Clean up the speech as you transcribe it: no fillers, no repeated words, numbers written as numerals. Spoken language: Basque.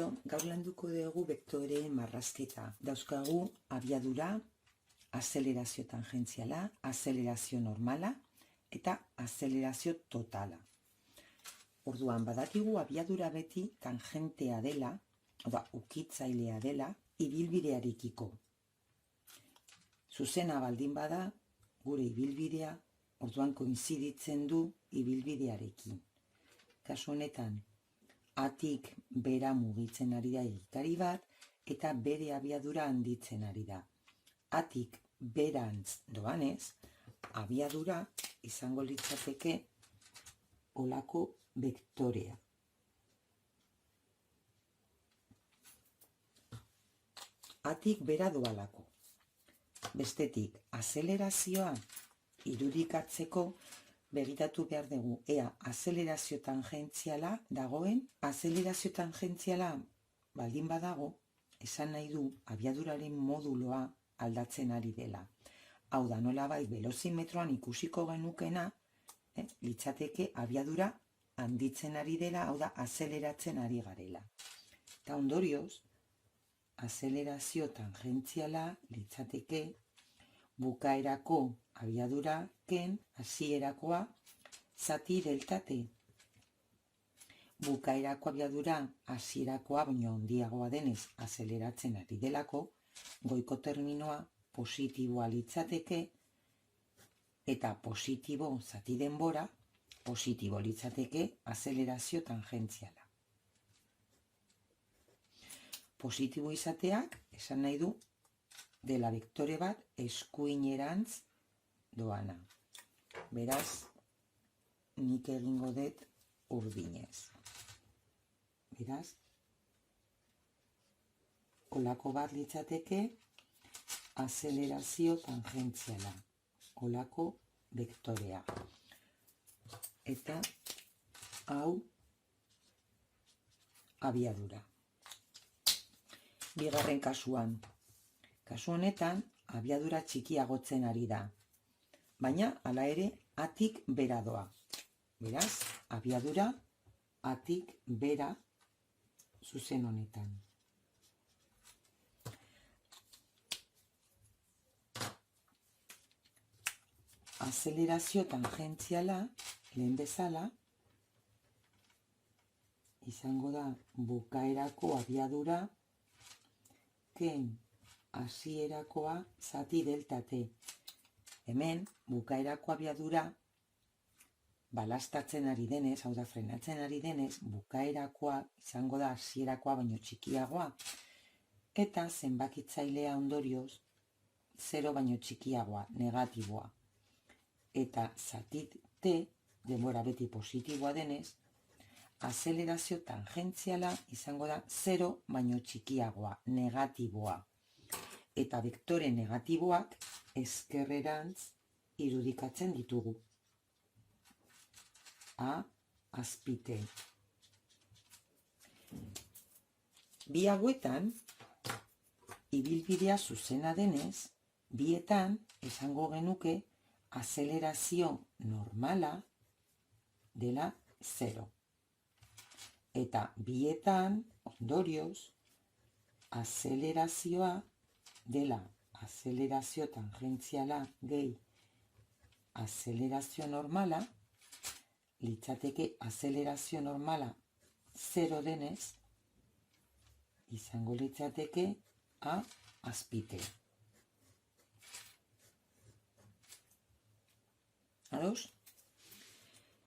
Kaixo, gaur landuko dugu vektoreen marrazketa. Dauzkagu abiadura, azelerazio tangentziala, azelerazio normala eta azelerazio totala. Orduan, badakigu abiadura beti tangentea dela, ukitzailea dela, ibilbidearekiko. Zuzena baldin bada, gure ibilbidea, orduan koinziditzen du ibilbidearekin. Kasu honetan, atik bera mugitzen ari da egikari bat, eta bere abiadura handitzen ari da. Atik berantz doanez, abiadura izango litzateke olako vektorea. Atik bera doalako. Bestetik, azelerazioa irudikatzeko begiratu behar dugu, ea azelerazio tangentziala dagoen, azelerazio tangentziala baldin badago, esan nahi du abiaduraren moduloa aldatzen ari dela. Hau da, nolabait velozimetroan ikusiko genukena, litzateke abiadura handitzen ari dela, hau da, azeleratzen ari garela. Eta ondorioz, azelerazio tangentziala litzateke bukaerako abiadura ken hasierakoa zati delta t. Bukaerako abiadura hasierakoa baino handiagoa denez azeleratzen ari delako, goiko terminoa positiboa litzateke eta positibo zati denbora positibo litzateke azelerazio tangentziala. Positibo izateak esan nahi du dela vektore bat eskuinerantz doana. Beraz, nik egingo dut urdinez. Beraz, olako bat litzateke azelerazio tangentziala. Olako vektorea. Eta hau abiadura. Bigarren kasuan. Kasu honetan, abiadura txikiagotzen ari da. Baina, hala ere, atik bera doa. Beraz, abiadura atik bera zuzen honetan. Azelerazio tangentziala, lehen bezala, izango da bukaerako abiadura ken hasierakoa zati delta t. Hemen, bukaerako abiadura balastatzen ari denez, hau da frenatzen ari denez, bukaerakoa izango da hasierakoa baino txikiagoa, eta zenbakitzailea ondorioz 0 baino txikiagoa, negatiboa. Eta zati t, denbora beti positiboa denez, azelerazio tangentziala izango da 0 baino txikiagoa, negatiboa. Eta vektore negatiboak ezkerrerantz irudikatzen ditugu. A, azpite. Bi hauetan, ibilbidea zuzena denez, bietan esango genuke azelerazio normala dela 0. Eta bietan, ondorioz, azelerazioa dela azelerazio tangentziala gehi azelerazio normala, litzateke azelerazio normala 0 denez, izango litzateke A, azpite. Ados?